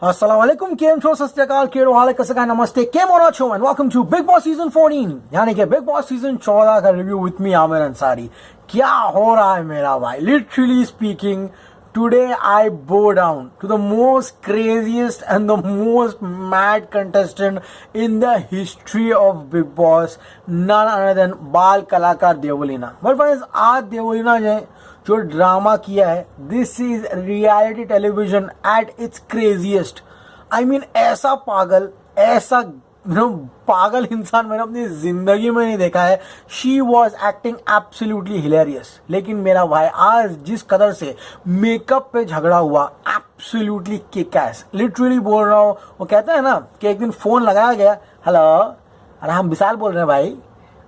अस्सलामुअलैकुम केम छो सत श्री अकाल केड़ो हाल है कैसे का नमस्ते केम हो रहा छो and welcome to Bigg Boss season 14 यानी कि बिग बॉस सीजन 14 का review with me Aamir Ansari. क्या हो रहा है मेरा भाई, literally speaking today I bow down to the most craziest and the most mad contestant in the history of Big Boss, none other than बाल कलाकार देवलीना। बट फ्रेंड्स आज देवलीना जो ड्रामा किया है, this is reality television at its craziest. I mean ऐसा पागल, ऐसा पागल इंसान मैंने अपनी जिंदगी में नहीं देखा है। She was acting absolutely hilarious. लेकिन मेरा भाई आज जिस कदर से मेकअप पे झगड़ा हुआ, एब्सोल्युटली किक एस, लिटरली बोल रहा हूँ। वो कहते हैं ना कि एक दिन फोन लगाया गया, हेलो अरे हम विशाल बोल रहे हैं भाई,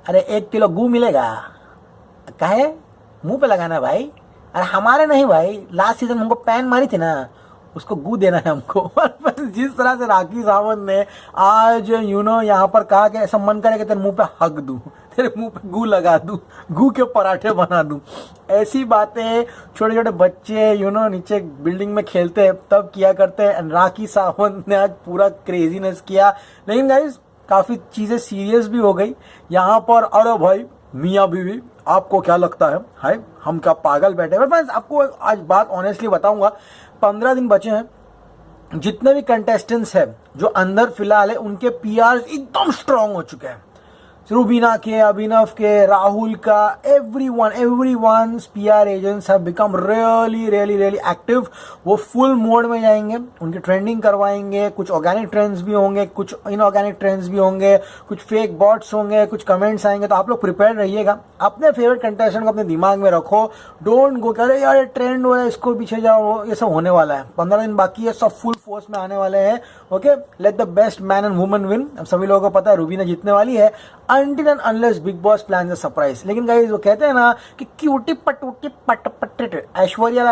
अरे 1 किलो गू मिलेगा, कहे मुंह पे लगाना भाई, अरे हमारे नहीं भाई, लास्ट सीजन हमको पैन मारी थी ना, उसको गू देना है हमको। जिस तरह से राखी सावंत ने आज यहाँ पर कहा कि ऐसा मन करे कि तेरे मुंह पे हक दूं, तेरे मुंह पे गू लगा दूं, गू के पराठे बना दूं, ऐसी बातें छोटे छोटे बच्चे नीचे बिल्डिंग में खेलते हैं तब किया करते हैं। राखी सावंत ने आज पूरा क्रेजीनेस किया। लेकिन गाइस काफी चीजें सीरियस भी हो गई यहाँ पर। अरे भाई मियाँ बीवी, आपको क्या लगता है हाय हम क्या पागल बैठे हैं? फ्रेंड्स आपको आज बात ऑनेस्टली बताऊंगा, 15 दिन बचे हैं। जितने भी कंटेस्टेंट्स हैं जो अंदर फिलहाल है, उनके पीआर एकदम स्ट्रांग हो चुके हैं। रूबीना के, अभिनव के, राहुल का, everyone PR agents have become really active. वो फुल मोड में जाएंगे, उनकी ट्रेंडिंग करवाएंगे। कुछ ऑर्गेनिक ट्रेंड्स भी होंगे, कुछ इनऑर्गेनिक ट्रेंड्स भी होंगे, कुछ फेक बॉट्स होंगे, कुछ कमेंट्स आएंगे। तो आप लोग प्रिपेयर रहिएगा, अपने फेवरेट कंटेस्टेंट को अपने दिमाग में रखो। डोंट गो करे यार ये ट्रेंड हो रहा है इसको पीछे जाओ, ये सब होने वाला है। 15 दिन बाकी है, सब फुल फोर्स में आने वाले हैं। Okay, let the best man and woman win. अब सभी लोगों को पता है रूबीना जीतने वाली है, until and unless big boss plan a surprise. लेकिन गाइस वो कहते हैं ना कि क्यूटी पटूटी पट ऐश्वर्या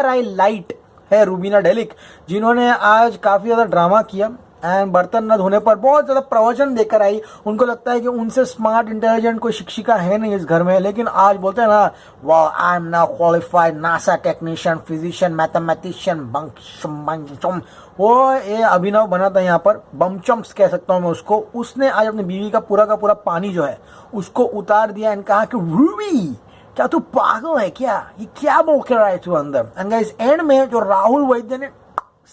राय लाइट है रूबीना डेलिक, जिन्होंने आज काफी ज्यादा ड्रामा किया एंड बर्तन न धोने पर बहुत ज्यादा प्रवचन देकर आई। उनको लगता है कि उनसे स्मार्ट इंटेलिजेंट कोई शिक्षिका है नहीं इस घर में। लेकिन आज बोलते हैं ना, वाह I am now qualified NASA technician, physician, mathematician, बंचम। वो ये अभिनव बना था यहाँ पर, बमचम्स कह सकता हूँ मैं उसको। उसने आज अपनी बीवी का पूरा पानी जो है उसको उतार दिया एंड कहा कि रूबी क्या तू पागल है क्या, ये क्या बोल के रहा है तू अंदर। एंड गाइस एंड में जो राहुल वैद्य ने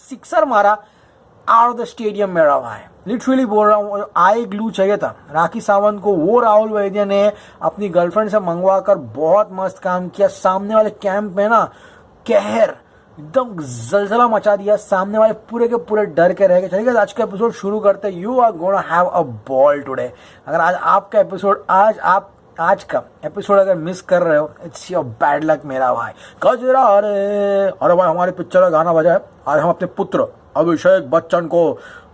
सिक्सर मारा आउट ऑफ द स्टेडियम में रहा है, लिटरली बोल रहा हूँ, आई ग्लू चाहिए था राखी सावंत को। वो राहुल वैद्य ने अपनी गर्लफ्रेंड से मंगवा कर बहुत मस्त काम किया। सामने वाले कैंप में ना कहर एकदम जलजला मचा दिया, सामने वाले पूरे के पूरे डर के रह गए। चलिए आज का एपिसोड शुरू करते हैं। You are gonna have a ball today. अगर आज आपका एपिसोड आज का एपिसोड अगर मिस कर रहे हो, इट्स योर बैड लक मेरा भाई। कजरा अरे भाई हमारे पिक्चर का गाना बजा है। आज हम अपने पुत्र अभिषेक बच्चन को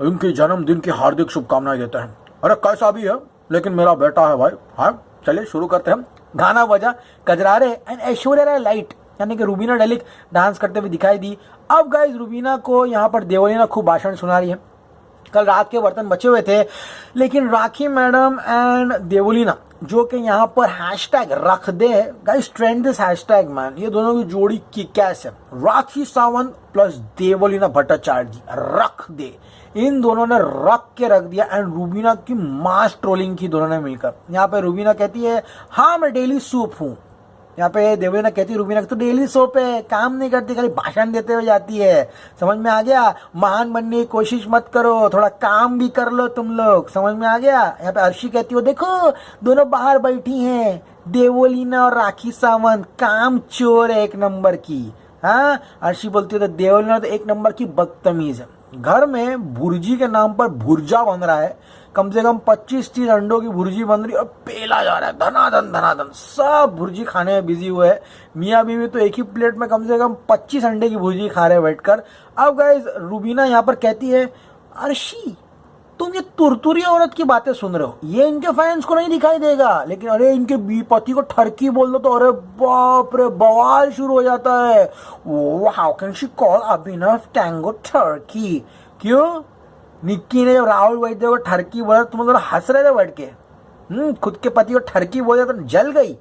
उनके जन्मदिन की हार्दिक शुभकामनाएं देते हैं। अरे कैसा भी है लेकिन मेरा बेटा है भाई। हाँ चलिए शुरू करते हैं। गाना बजा, कजरारे एंड ऐश्वर्या राय लाइट यानी कि रूबीना डेलिक डांस करते हुए दिखाई दी। अब गाइस रूबीना को यहाँ पर देवलीना खूब भाषण सुना रही है। कल रात के बर्तन बचे हुए थे, लेकिन राखी मैडम एंड देवलीना जो कि यहाँ पर हैशटैग रख दे guys, trend this hashtag man, ये दोनों की जोड़ी की कैसे राखी सावंत प्लस देवलीना भट्टाचार्य जी रख दे, इन दोनों ने रख के रख दिया। एंड रूबीना की मास ट्रोलिंग की दोनों ने मिलकर। यहाँ पे रूबीना कहती है हाँ मैं डेली सूप हूँ, यहाँ पे देवलीना कहती है रूबीना तो डेली सोप है, काम नहीं करती, खाली भाषण देते हुए जाती है। समझ में आ गया? महान बनने की कोशिश मत करो, थोड़ा काम भी कर लो तुम लोग। समझ में आ गया? यहाँ पे अर्शी कहती हो देखो दोनों बाहर बैठी हैं, देवलीना और राखी सावंत काम चोर है एक नंबर की। हाँ अर्शी बोलती है तो देवलीना तो एक नंबर की बदतमीज है। घर में भुर्जी के नाम पर भुर्जा बन रहा है, कम से कम 25-30 अंडों की भुर्जी बन रही है और पेला जा रहा है धनाधन। सब भुर्जी खाने में बिजी हुए हैं। मियाँ बीवी तो एक ही प्लेट में कम से कम 25 अंडे की भुर्जी खा रहे हैं बैठकर। अब गाइस रूबीना यहाँ पर कहती है अर्शी तुम ये तुरतुरी औरत की बातें सुन रहे हो, ये इनके फैंस को नहीं दिखाई देगा, लेकिन अरे इनके पति को ठरकी बोल दो तो अरे बाप रे बवाल शुरू हो जाता है। How can she call Abhinav Tango ठरकी? क्यों? निक्की ने जब राहुल वैद्य को ठरकी बोला तुम लोग हंस रहे थे बैठ के। खुद के पति को ठरकी बोला तो जल गई,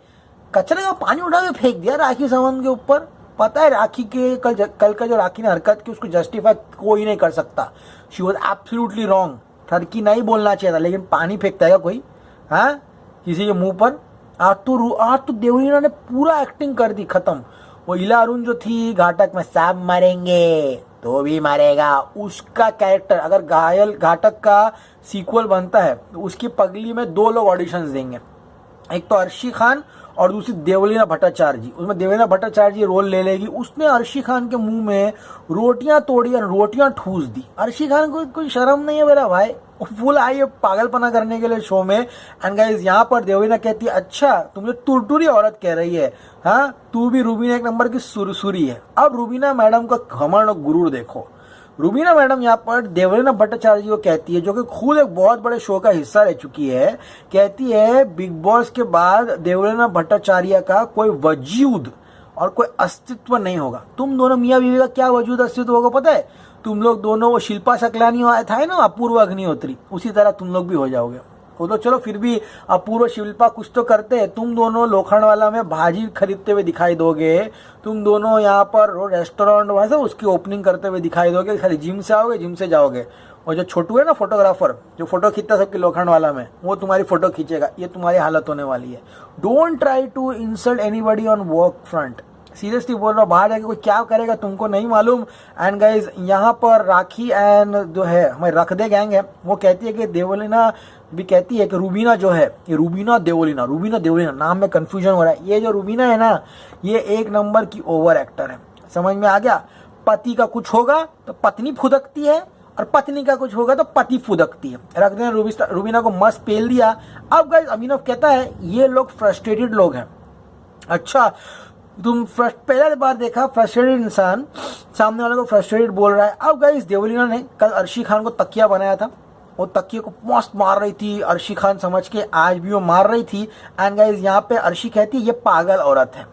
कचरे का पानी उठा के फेंक दिया राखी सावंत के ऊपर। पता है राखी के कल का जो राखी ने हरकत की उसको जस्टिफाई कोई नहीं कर सकता। She was absolutely wrong. ठरकी नहीं बोलना चाहिए था, लेकिन पानी फेंकता है कोई हाँ किसी के मुंह पर। आज तो देवलीना ने पूरा एक्टिंग कर दी खत्म। वो इला अरुण जो थी घाटक में, सब मरेंगे तो भी मरेगा, उसका कैरेक्टर अगर घायल घाटक का सीक्वल बनता है तो उसकी पगली में 2 लोग ऑडिशंस देंगे, एक तो अर्शी खान और दूसरी देवलीना भट्टाचार्य जी। उसमें देवलीना भट्टाचार्य जी रोल ले लेगी। उसने अर्शी खान के मुंह में रोटियां तोड़ी और रोटियां ठूस दी। अर्शी खान को कोई शर्म नहीं है मेरा भाई, फुल आई है पागलपना करने के लिए शो में। एंड गाइस यहाँ पर देवलीना कहती है अच्छा तुम जो तुरतुरी औरत कह रही है, हाँ तू भी रूबीना एक नंबर की सुरसुरी है। अब रूबीना मैडम का घमंड और गुरूर देखो। रूबीना मैडम यहाँ पर देवलीना भट्टाचार्य जी को कहती है, जो कि खुद एक बहुत बड़े शो का हिस्सा रह चुकी है, कहती है बिग बॉस के बाद देवलीना भट्टाचार्य का कोई वजूद और कोई अस्तित्व नहीं होगा। तुम दोनों मियाँ बीवी का क्या वजूद अस्तित्व होगा पता है? तुम लोग दोनों वो शिल्पा शकलानी था ना अपूर्व अग्निहोत्री, उसी तरह तुम लोग भी हो जाओगे। वो तो चलो फिर भी अपूर्व शिल्पा कुछ तो करते हैं, तुम दोनों लोखंडवाला में भाजी खरीदते हुए दिखाई दोगे। तुम दोनों यहाँ पर रेस्टोरेंट वैसे उसकी ओपनिंग करते हुए दिखाई दोगे। खाली जिम से आओगे जिम से जाओगे। और जो छोटू है ना फोटोग्राफर जो फोटो खींचता सबकी लोखंडवाला में, वो तुम्हारी फोटो खींचेगा। ये तुम्हारी हालत होने वाली है। Don't try to insult anybody on work front. Seriously बोल रहा हूँ, बाहर जाके कोई क्या करेगा तुमको नहीं मालूम। एंड गाइज यहाँ पर राखी एंड जो है हमारे रख दे गैंग है, वो कहती है कि देवलीना भी कहती है कि रूबीना जो है, ये रूबीना देवलीना नाम में कंफ्यूजन हो रहा है। ये जो रूबीना है ना, ये एक नंबर की ओवर एक्टर है। समझ में आ गया? पति का कुछ होगा तो पत्नी फुदकती है, और पत्नी का कुछ होगा तो पति फुदकती है। रख देना रूबीना को मस्त पेल दिया। अब गाइज अभिनव कहता है ये लोग फ्रस्ट्रेटेड लोग हैं। अच्छा तुम पहला बार देखा फ्रस्ट्रेटेड इंसान सामने वाले को फ्रस्ट्रेटेड बोल रहा है। अब गाइस देवलीना ने कल अर्शी खान को तकिया बनाया था, वो तकिए को मस्त मार रही थी अर्शी खान समझ के, आज भी वो मार रही थी। एंड गाइस यहाँ पे अर्शी कहती है ये पागल औरत है।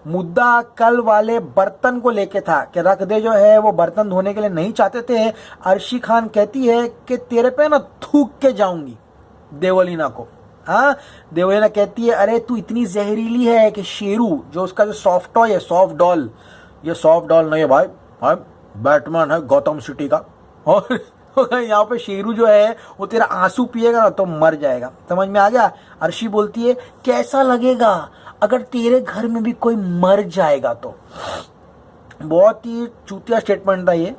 मुद्दा कल वाले बर्तन को लेके था कि रख दे जो है वो बर्तन धोने के लिए नहीं चाहते थे। अर्शी खान कहती है कि तेरे पे ना थूक के जाऊंगी देवलीना को। हाँ देवलीना कहती है अरे तू इतनी जहरीली है कि शेरू जो उसका जो सॉफ्ट टॉय है, सॉफ्ट डॉल, ये सॉफ्ट डॉल नहीं है भाई, बैटमैन है गौतम सिटी का। और यहाँ पे शेरू जो है वो तेरा आंसू पिएगा ना तो मर जाएगा। समझ में आ गया? अर्शी बोलती है कैसा लगेगा अगर तेरे घर में भी कोई मर जाएगा तो। बहुत ही चूतिया स्टेटमेंट था ये,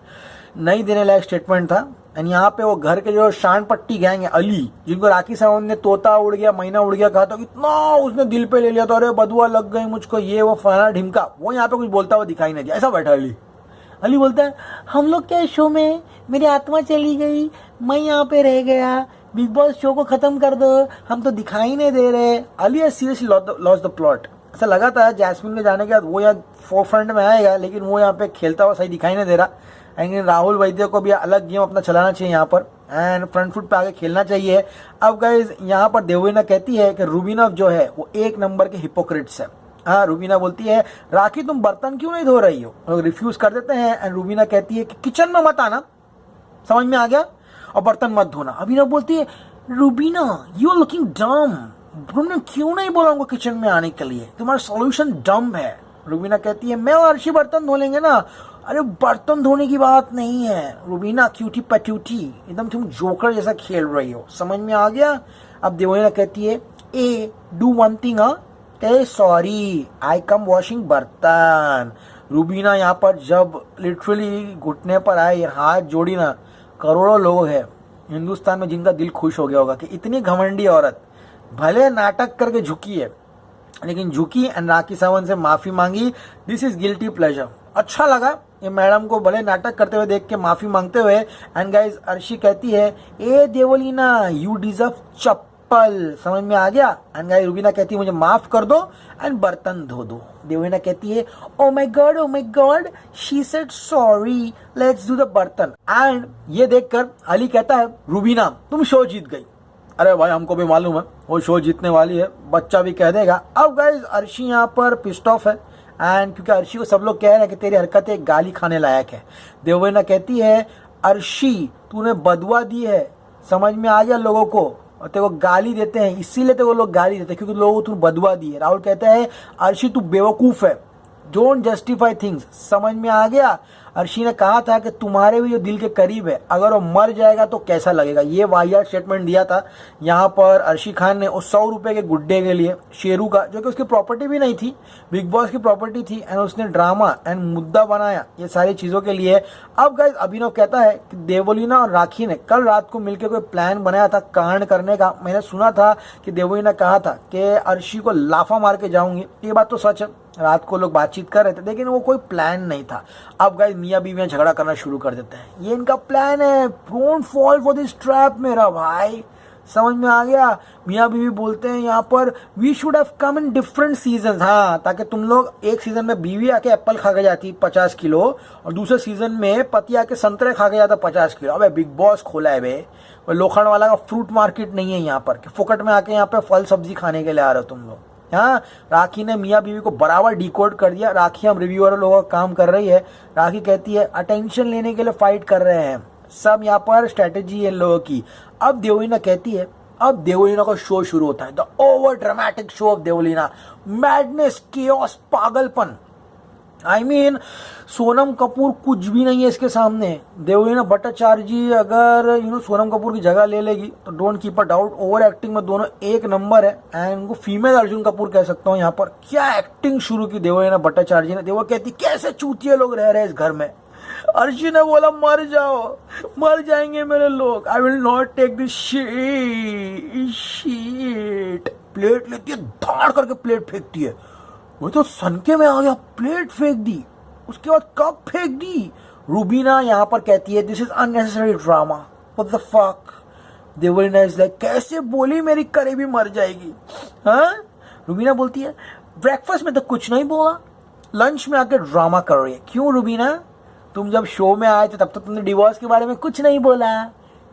नहीं देने लायक स्टेटमेंट था। एंड यहाँ पे वो घर के जो शान पट्टी गैंग है अली, जिनको राखी सावंत ने तोता उड़ गया मैना उड़ गया कहा तो इतना उसने दिल पे ले लिया तो अरे बदुआ लग गई मुझको ये वो फलाना ढिमका, वो यहाँ पे कुछ बोलता हुआ दिखाई नहीं दिया। ऐसा बैठा अली बोलता है हम लोग क्या शो में, मेरी आत्मा चली गई, मैं यहाँ पे रह गया, बिग बॉस शो को खत्म कर दो, हम तो दिखाई नहीं दे रहे। Ali seriously lost the plot. ऐसा लगा था जैस्मिन के जाने के बाद वो यहाँ फोरफ्रंट में आएगा, लेकिन वो यहाँ पे खेलता हुआ सही दिखाई नहीं दे रहा। लेकिन राहुल वैद्य को भी अलग गेम अपना चलाना चाहिए यहाँ पर, एंड फ्रंट फुट पे आगे खेलना चाहिए। अब गाइज यहाँ पर देवलीना कहती है कि रूबीना जो है वो एक नंबर के हिपोक्रेट्स है। हाँ रूबीना बोलती है राखी तुम बर्तन क्यों नहीं धो रही हो, लोग रिफ्यूज कर देते हैं। एंड रूबीना कहती है कि किचन में मत आना, समझ में आ गया, और बर्तन मत धोना। अभिनव बोलती है रूबीना यू आर लुकिंग डम, तुमने क्यों नहीं बोला उनको किचन में आने के लिए, तुम्हारा सॉल्यूशन डम है। रूबीना कहती है मैं और अर्शी बर्तन धो लेंगे ना। अरे बर्तन धोने की बात नहीं है रूबीना, क्यूटी पट्यूटी, एकदम तुम जोकर जैसा खेल रही हो। समझ में आ गया? अब देवलीना कहती है hey do one thing, hey sorry I come washing बर्तन। रूबीना यहाँ पर जब लिटरली घुटने पर आए हाथ जोड़ी ना, करोड़ों लोग हैं हिंदुस्तान में जिनका दिल खुश हो गया होगा कि इतनी घमंडी औरत भले नाटक करके झुकी है, लेकिन झुकी एंड राखी सावंत से माफी मांगी। This is guilty pleasure. अच्छा लगा ये मैडम को भले नाटक करते हुए देख के माफी मांगते हुए। एंड गाइज अर्शी कहती है ए देवलीना यू डिजर्व चप्पल। समझ में आ गया? एंड गाइज रूबीना कहती है मुझे माफ कर दो एंड बर्तन धो दो। देवलीना कहती है oh my God she said sorry let's do the बर्तन। एंड ये देखकर अली कहता है रूबीना तुम शो जीत गई। अरे भाई हमको भी मालूम है वो शो जीतने वाली है, बच्चा भी कह देगा। अब गाइज अर्शी यहाँ पर पिस्ड ऑफ है, एंड क्योंकि अर्शी को सब लोग कह रहे हैं कि तेरी हरकतें गाली खाने लायक है। देवलीना कहती है अर्शी तूने बदुआ दी है, समझ में आ गया लोगों को, और तेरे को गाली देते हैं इसीलिए तेरे को लोग गाली देते हैं क्योंकि लोगों को तू बदुआ दी है। राहुल कहता है अर्शी तू बेवकूफ है, डोंट जस्टिफाई थिंग्स। समझ में आ गया? अर्शी ने कहा था कि तुम्हारे भी जो दिल के करीब है, अगर वो मर जाएगा तो कैसा लगेगा। ये वाहियात स्टेटमेंट दिया था यहाँ पर अर्शी खान ने उस 100 रुपए के गुड्डे के लिए, शेरू का, जो कि उसकी प्रॉपर्टी भी नहीं थी, बिग बॉस की प्रॉपर्टी थी, एंड उसने ड्रामा एंड मुद्दा बनाया ये सारी चीज़ों के लिए। अब गाइस अभिनव कहता है कि देवोलीना और राखी ने कल रात को मिलकर कोई प्लान बनाया था कांड करने का। मैंने सुना था कि देवोलीना कहा था कि अर्शी को लाफा मार के जाऊंगी। ये बात तो सच है, रात को लोग बातचीत कर रहे थे, लेकिन वो कोई प्लान नहीं था। अब गाइस मियां बीवियां झगड़ा करना शुरू कर देते हैं, ये इनका प्लान है। Don't fall for this trap मेरा भाई। समझ में आ गया? मियां बीवी बोलते हैं यहाँ पर we should have come in different season. हाँ, ताकि तुम लोग एक सीजन में बीवी आके एप्पल खा के जाती 50 किलो और दूसरे सीजन में पति आके संतरे खा के जाता 50 किलो। अबे बिग बॉस खोला है बे, लोखंड वाला का फ्रूट मार्केट नहीं है यहाँ पर कि फुकट में आके यहाँ पे फल सब्जी खाने के लिए आ रहे हो तुम लोग। हाँ, राखी ने मियां बीवी को बराबर डिकोड कर दिया। राखी हम रिव्यूअर लोगों का काम कर रही है। राखी कहती है अटेंशन लेने के लिए फाइट कर रहे हैं सब, यहाँ पर स्ट्रेटेजी है लोगों की। अब देवलीना कहती है, अब देवलीना का शो शुरू होता है, the over dramatic show of Devoleena, madness, chaos, पागलपन। आई मीन सोनम कपूर कुछ भी नहीं है इसके सामने। देवलीना भट्टाचार्य जी अगर सोनम कपूर की जगह ले लेगी तो don't keep a doubt, over acting में दोनों एक नंबर है। एंड उनको फीमेल अर्जुन कपूर कह सकता हूँ यहाँ पर। क्या एक्टिंग शुरू की देवलीना भट्टाचार्य जी ने। देवो कहती कैसे चूतिए लोग रह रहे हैं इस घर में। अर्जुन ने बोला मर जाओ, मर जाएंगे मेरे लोग, I will not take this shit. Plate लेती है, धाड़ करके प्लेट फेंकती है। वो तो सनके में आ गया, प्लेट फेंक दी। उसके बाद कप फेंक दी। रूबीना यहाँ पर कहती है this is unnecessary drama, what the fuck. Devlina is like कैसे बोली मेरी करीबी मर जाएगी। हाँ, रूबीना बोलती है ब्रेकफास्ट में तो कुछ नहीं बोला, लंच में आके ड्रामा कर रही है। क्यों रूबीना, तुम जब शो में आए थे तब तो तुमने डिवोर्स के बारे में कुछ नहीं बोला,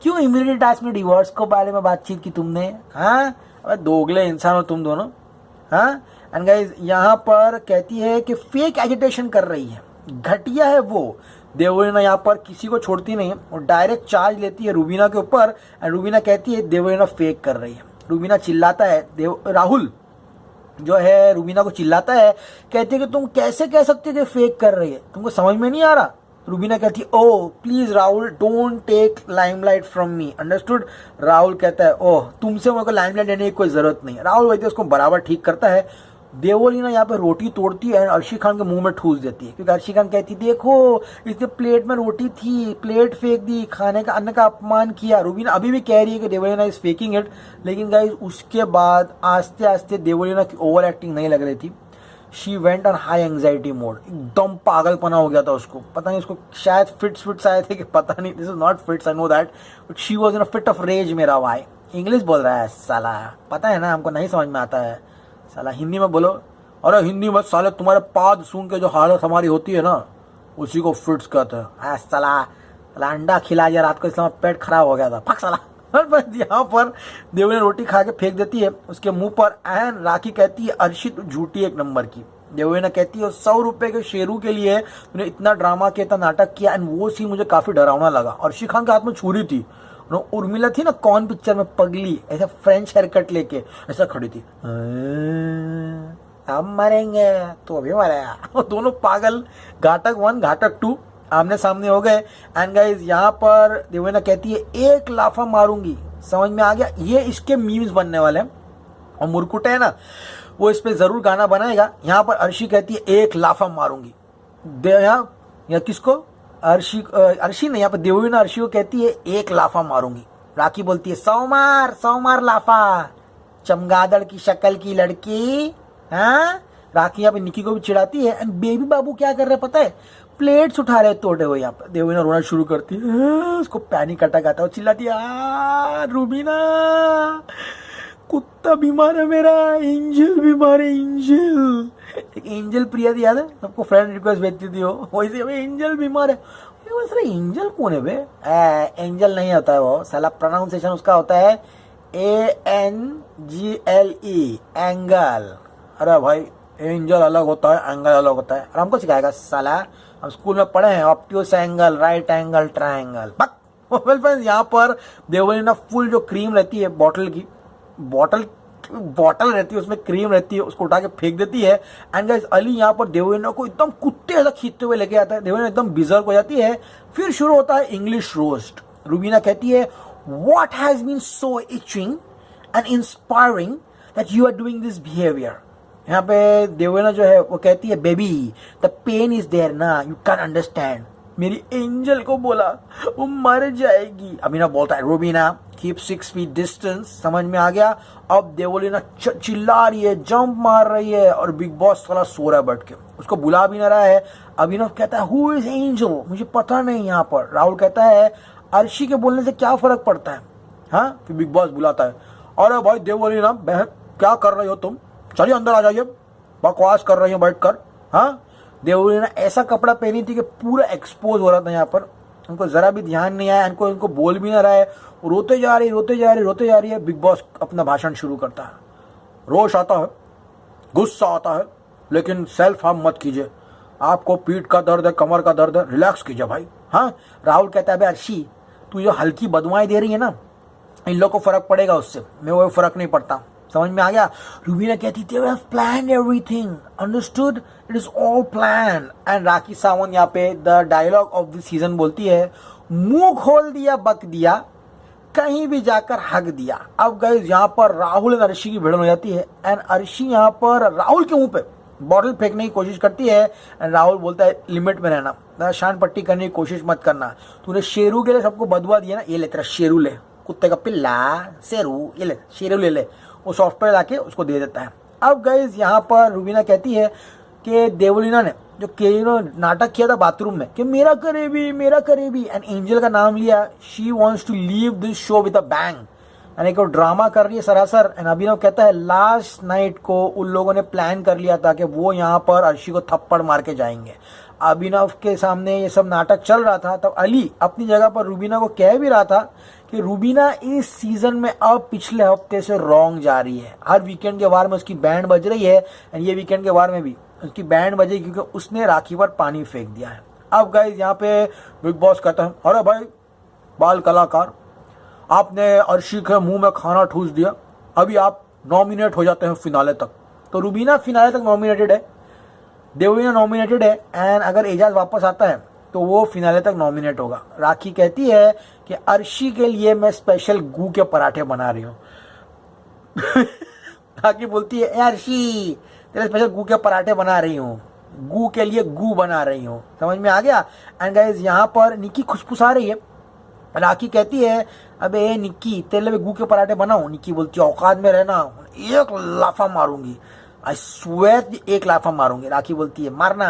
क्यों इमीडिएट टास्क में डिवोर्स के बारे में बातचीत की तुमने। हाँ, अबे दोगले इंसान हो तुम दोनों। हाँ, एंड गाइस यहाँ पर कहती है कि फेक एजिटेशन कर रही है, घटिया है वो। देवलीना यहाँ पर किसी को छोड़ती नहीं है और डायरेक्ट चार्ज लेती है रूबीना के ऊपर। एंड रूबीना कहती है देवलीना फेक कर रही है। रूबीना चिल्लाता है, राहुल जो है रूबीना को चिल्लाता है, कहती है कि तुम कैसे कह सकते हो कि फेक कर रही है, तुमको समझ में नहीं आ रहा। रूबीना कहती है oh please Rahul don't take limelight from me, understood. Rahul कहता है ओह तुमसे मेरे को लाइमलाइट लेने की कोई जरूरत नहीं। राहुल वैसे उसको बराबर ठीक करता है। देवलीना यहाँ पे रोटी तोड़ती है, अर्शी खान के मुंह में ठूस देती है, क्योंकि अर्शी खान कहती देखो इसके प्लेट में रोटी थी, प्लेट फेंक दी, खाने का अन्न का अपमान किया। रूबीना अभी भी कह रही है कि देवलीना इज फेकिंग इट, लेकिन गाइस उसके बाद आस्ते आस्ते देवलीना की ओवर एक्टिंग नहीं लग रही थी। She went on high anxiety mode, एकदम पागलपना हो गया था उसको। पता नहीं उसको शायद फिट्स आए थे कि पता नहीं, this is not fits, I know that, but she was in a fit of rage. मेरा भाई इंग्लिश बोल रहा है साला, पता है ना हमको नहीं समझ में आता है साला, हिंदी में बोलो। अरे हिंदी मत साले, तुम्हारे पाद सूंघ के जो हालत हमारी होती है ना उसी को फिट्स कहते हैं। साला अंडा खिला दिया रात को, इसलिए पेट खराब हो गया था, फक साला। यहाँ पर देवलीना रोटी खा के फेंक देती है उसके मुंह पर। एंड राखी कहती है अर्शित झूठी एक नंबर की। देवलीना कहती है 100 रुपए के शेरू के लिए तूने इतना ड्रामा किया, इतना नाटक किया। एंड वो सीन मुझे काफी डरावना लगा। अर्शी खान के हाथ में छुरी थी, उर्मिला थी ना कौन पिक्चर में, पगली ऐसा फ्रेंच हेयर कट लेके ऐसा खड़ी थी, हम मरेंगे तो अभी मरेगा। दोनों पागल, घाटक 1 घाटक 2 आमने सामने हो गए। एंड गाइस यहाँ पर देवलीना कहती है एक लाफा मारूंगी। समझ में आ गया, ये इसके मीम्स बनने वाले हैं। और मुरकुटे है ना, वो इस पे जरूर गाना बनाएगा। यहाँ पर अर्शी कहती है एक लाफा मारूंगी। यहाँ किसको, अर्शी ने यहाँ पर देवलीना अर्शी को कहती है एक लाफा मारूंगी। राखी बोलती है 100 मार लाफा, चमगादड़ की शक्ल की लड़की। हाँ, राखी यहाँ पे निकी को भी चिढ़ाती है। एंड बेबी बाबू क्या कर रहे पता है, प्लेट्स उठा रहे तोड़े हुए। यहाँ पर देवलीना रोना शुरू करती है, उसको पैनिक अटैक आता है, चिल्लाती है रूबीना कुत्ता बीमार है मेरा, एंजल बीमार है, एंजल। एक एंजल प्रिया थी याद है, सबको फ्रेंड रिक्वेस्ट भेजती थी वो, वैसे एंजल बीमार है। एंजल कौन है बे? एंजल नहीं होता है वो साला, प्रोनाउंसिएशन उसका होता है ANGLE, एंगल। अरे भाई एंजल अलग होता है, एंगल अलग होता है। और हमको सिखाएगा साला, हम स्कूल में पढ़े हैं obtuse angle, right angle, triangle. Well friends, यहाँ पर देवलीना फुल जो क्रीम रहती है बॉटल की, बॉटल बॉटल रहती है उसमें क्रीम रहती है, उसको उठा के फेंक देती है। एंड गाइस अली यहाँ पर देवलीना को एकदम कुत्ते ऐसा खींचते हुए लेके आता है। देवलीना एकदम बिजर्क हो जाती है। फिर शुरू होता है इंग्लिश रोस्ट। रूबीना कहती है what has been so itching and inspiring that you are doing this behaviour. यहाँ पे देवलीना जो है वो कहती है baby the pain is there ना, यू कैन अंडरस्टैंड। मेरी एंजल को बोला वो मर जाएगी। अमीना बोलता है रूबीना कीप 6 feet डिस्टेंस। समझ में आ गया। अब देवलीना चिल्ला रही है, जंप मार रही है और बिग बॉस साला सो रहा है बैठ के, उसको बुला भी ना रहा है। अभिनव कहता है हु इज एंजल, मुझे पता नहीं। यहाँ पर राहुल कहता है अर्शी के बोलने से क्या फर्क पड़ता है। हाँ, फिर बिग बॉस बुलाता है अरे भाई देवलीना बहन क्या कर रही हो तुम, चलिए अंदर आ जाइए, बकवास कर रही हो बैठ कर। हाँ, देवलीना ऐसा कपड़ा पहनी थी कि पूरा एक्सपोज हो रहा था यहाँ पर। उनको जरा भी ध्यान नहीं आया, इनको बोल भी ना रहा है, रोते जा रही है। बिग बॉस अपना भाषण शुरू करता है। रोष आता है, गुस्सा आता है, लेकिन सेल्फ हार्म मत कीजिए। आपको पीठ का दर्द है, कमर का दर्द है, रिलैक्स कीजिए भाई। हाँ, राहुल कहता है अर्शी तू जो हल्की बदुआएं दे रही है ना, इन लोगों को फर्क पड़ेगा उससे, मैं वो फर्क नहीं पड़ता। समझ में आ गया। रूबीना कहती थी we have planned everything, understood, it is all plan. And Rakhi Sawant यहाँ पे the dialogue of this season बोलती है मुंह खोल दिया बक दिया, कहीं भी जाकर हक दिया। अब गाइस यहाँ पर राहुल और अर्शी की भिड़न हो जाती है। एंड अर्शी यहाँ पर राहुल के मुंह पे बॉटल फेंकने की कोशिश करती है। एंड राहुल बोलता है लिमिट में रहना, शान पट्टी करने की कोशिश मत करना। तूने शेरू के लिए सबको बदुआ दिया ना, ये ले तेरा शेरू ले, कुत्ते का पिल्ला शेरू, ये ले शेरू ले। वो सॉफ्टवेयर लाके उसको दे देता है। अब गाइस यहाँ पर रूबीना कहती है कि देवलीना ने जो नाटक किया था बाथरूम में कि मेरा करेबी एंड एंजल का नाम लिया, she wants to leave this show with a bang, यानी कि वो ड्रामा कर रही है सरासर। एंड अभिनव कहता है लास्ट नाइट को उन लोगों ने प्लान कर लिया था कि वो यहाँ पर अर्शी को थप्पड़ मार के जाएंगे। अभिनव के सामने ये सब नाटक चल रहा था, तब अली अपनी जगह पर रूबीना को कह भी रहा था कि रूबीना इस सीजन में अब पिछले हफ्ते से रॉन्ग जा रही है। हर वीकेंड के वार में उसकी बैंड बज रही है एंड ये वीकेंड के वार में भी उसकी बैंड बजेगी क्योंकि उसने राखी पर पानी फेंक दिया है। अब गाइस यहाँ पे बिग बॉस कहता है अरे भाई बाल कलाकार, आपने अर्शी के मुंह में खाना ठूस दिया, अभी आप नॉमिनेट हो जाते हैं फिनाले तक। तो रूबीना फिनाले तक नॉमिनेटेड है, देवलीना नॉमिनेटेड है, एंड अगर एजाज वापस आता है तो वो फिनाले तक नॉमिनेट होगा। राखी कहती है कि अर्शी के लिए मैं स्पेशल गू के पराठे बना रही हूँ। राखी बोलती है अर्शी तेरे स्पेशल गू के पराठे बना रही हूँ, गू के लिए गू बना रही हूँ। समझ में आ गया। एंड गाइस यहाँ पर निक्की खुशफुसा रही है। राखी कहती है अबे निक्की तेरे लिए गू के पराठे बनाऊं। निक्की बोलती है औकात में रहना, एक लाफा मारूंगी, आई स्वेयर एक लाफा मारूंगी। राखी बोलती है मारना,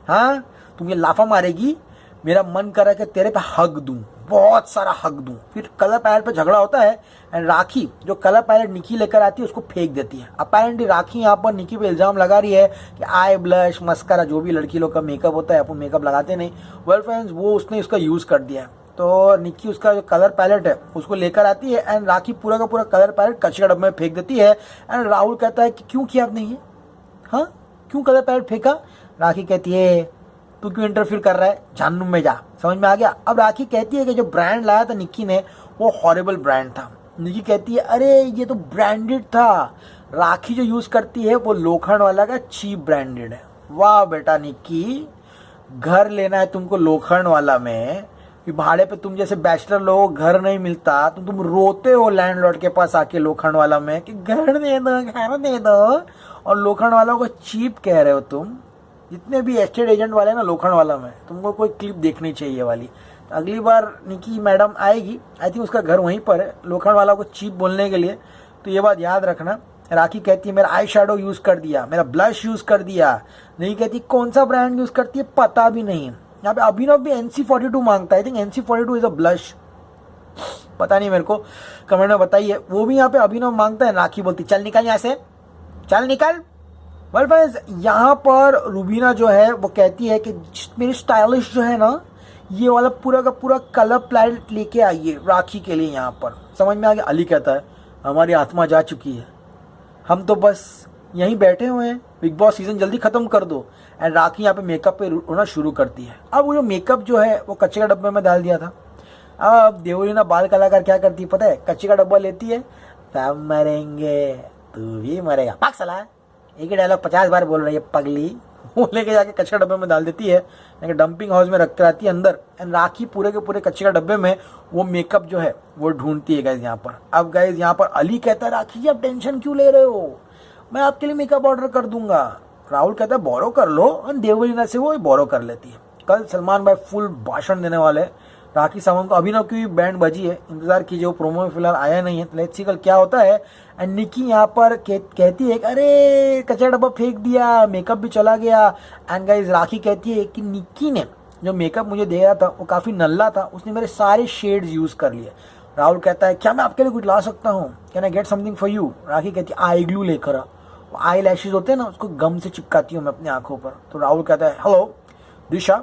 हाँ तुम ये लाफा मारेगी, मेरा मन कर रहा है कि तेरे पे हक दूं, बहुत सारा हक दूं। फिर कलर पैलेट पे झगड़ा होता है एंड राखी जो कलर पैलेट निक्की लेकर आती है उसको फेंक देती है। अपेरेंटली राखी यहाँ पर निक्की पे इल्जाम लगा रही है कि आई ब्लश मस्करा जो भी लड़की लोग का मेकअप होता है, अपन मेकअप लगाते नहीं, वेल फ्रेंड्स वो उसने उसका यूज कर दिया है। तो निक्की उसका जो कलर पैलेट है उसको लेकर आती है एंड राखी पूरा का पूरा कलर पैलेट कचरे के डब्बे में फेंक देती है। एंड राहुल कहता है कि क्यों किया आपने ये, हाँ क्यों कलर पैलेट फेंका। राखी कहती है तू क्यों इंटरफियर कर रहा है, जानू में जा। समझ में आ गया। अब राखी कहती है कि जो ब्रांड लाया था निक्की ने वो हॉरिबल ब्रांड था। निक्की कहती है अरे ये तो ब्रांडेड था, राखी जो यूज करती है वो लोखंड वाला का चीप ब्रांडेड है। वाह बेटा निक्की, घर लेना है तुमको लोखंड वाला में, भाड़े पे तुम जैसे बैचलर लोगों को घर नहीं मिलता तो तुम रोते हो लैंडलॉर्ड के पास आके लोखंड वाला में कि घर दे दो, और लोखंड वालों को चीप कह रहे हो तुम। जितने भी एस्टेट एजेंट वाले ना लोखंड वाला में, तुमको कोई क्लिप देखनी चाहिए वाली। तो अगली बार निकी मैडम आएगी, आई थिंक उसका घर वहीं पर है, लोखंड वाला को चीप बोलने के लिए, तो ये बात याद रखना। राखी कहती है मेरा आई शेडो यूज कर दिया, मेरा ब्लश यूज कर दिया। नहीं कहती कौन सा ब्रांड यूज करती है पता भी नहीं। यहाँ पे अभिनव भी NC42 मांगता है, I think NC42 is a blush, पता नहीं मेरे को, कमेंट में बताइए। वो भी यहाँ पे अभिनव मांगता है। राखी बोलती चल निकल यहाँ से, चल निकल। वेल फ्रेंड्स यहाँ पर रूबीना जो है वो कहती है कि मेरी स्टाइलिश जो है ना ये वाला पूरा का पूरा कलर पैलेट लेके आइए राखी के लिए यहाँ पर। समझ में आ गया। अली कहता है हमारी आत्मा जा चुकी है, हम तो बस यहीं बैठे हुए हैं, बिग बॉस सीजन जल्दी खत्म कर दो। एंड राखी यहाँ पे मेकअप पे रोना शुरू करती है। अब वो जो मेकअप जो है वो कच्चे का डब्बे में डाल दिया था। अब देवलीना बाल कलाकार क्या करती है पता है, कच्चे का डब्बा लेती है, सब मरेंगे तू भी मरेगा, पाक साला। एक ही डायलॉग 50 बार बोल रही है पगली। वो लेके जाके कचरा डब्बे में डाल देती है, लेकिन डंपिंग हाउस में रख कर आती है अंदर। एंड राखी पूरे के पूरे कचरा डब्बे में वो मेकअप जो है वो ढूंढती है गाइज यहाँ पर। अब गाइज यहाँ पर अली कहता है राखी जी आप टेंशन क्यों ले रहे हो, मैं आपके लिए मेकअप ऑर्डर कर दूंगा। राहुल कहता है बोरो कर लो, और देवलीना से वो बोरो कर लेती है। कल सलमान भाई फुल भाषण देने वाले राखी सावंत को। अभिनव की बैंड बजी है, इंतजार कीजिए, वो प्रोमो में फिलहाल आया नहीं है। लेट्स सी कल क्या होता है। एंड निकी यहाँ पर कहती है अरे कचरा डब्बा फेंक दिया, मेकअप भी चला गया। एंड गाइस राखी कहती है कि निकी ने जो मेकअप मुझे दे रहा था वो काफी नल्ला था, उसने मेरे सारे शेड्स यूज कर लिए। राहुल कहता है क्या मैं आपके लिए कुछ ला सकता हूँ, can I get something for you. Rakhi कहती है आई ग्लू लेकर आ। आई लैशेज होते हैं ना, उसको गम से चिपकाती हूँ मैं अपनी आंखों पर। तो राहुल कहता है हेलो दिशा,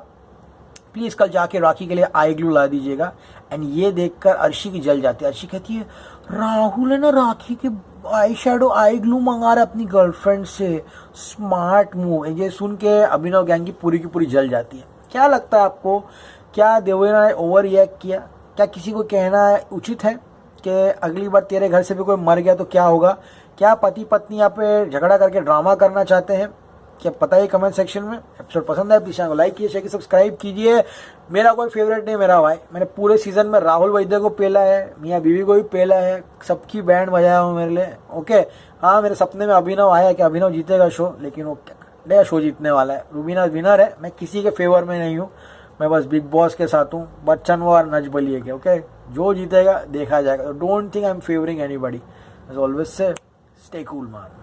प्लीज कल जाके राखी के लिए आई ग्लू ला दीजिएगा। एंड ये देखकर अर्शी की जल जाती है। अर्शी कहती है राहुल है ना राखी के आई शेडो आई ग्लू मंगा रहा है अपनी गर्लफ्रेंड से, स्मार्ट मूव। ये सुन के अभिनव गैंग की पूरी जल जाती है। क्या लगता है आपको, क्या देवलीना ने ओवर रिएक्ट किया? क्या किसी को कहना उचित है कि अगली बार तेरे घर से भी कोई मर गया तो क्या होगा? क्या पति पत्नी यहाँ पे झगड़ा करके ड्रामा करना चाहते हैं? क्या पता है कमेंट सेक्शन में। एपिसोड पसंद है प्लीज चैनल को लाइक कीजिए, शेयर कीजिए, सब्सक्राइब कीजिए। मेरा कोई फेवरेट नहीं मेरा भाई, मैंने पूरे सीजन में राहुल वैद्य को पेला है, मियाँ बीवी को भी पेला है, सबकी बैंड बजाया हूँ मेरे लिए। ओके हाँ, मेरे सपने में अभिनव आया कि अभिनव जीतेगा शो, लेकिन वो क्या शो जीतने वाला है। रूबीना विनर है, मैं किसी के फेवर में नहीं हूँ, मैं बस बिग बॉस के साथ हूँ, बच्चन वो और नच बलिए के। ओके जो जीतेगा देखा जाएगा। Don't think I am favouring anybody, as always say stay cool man.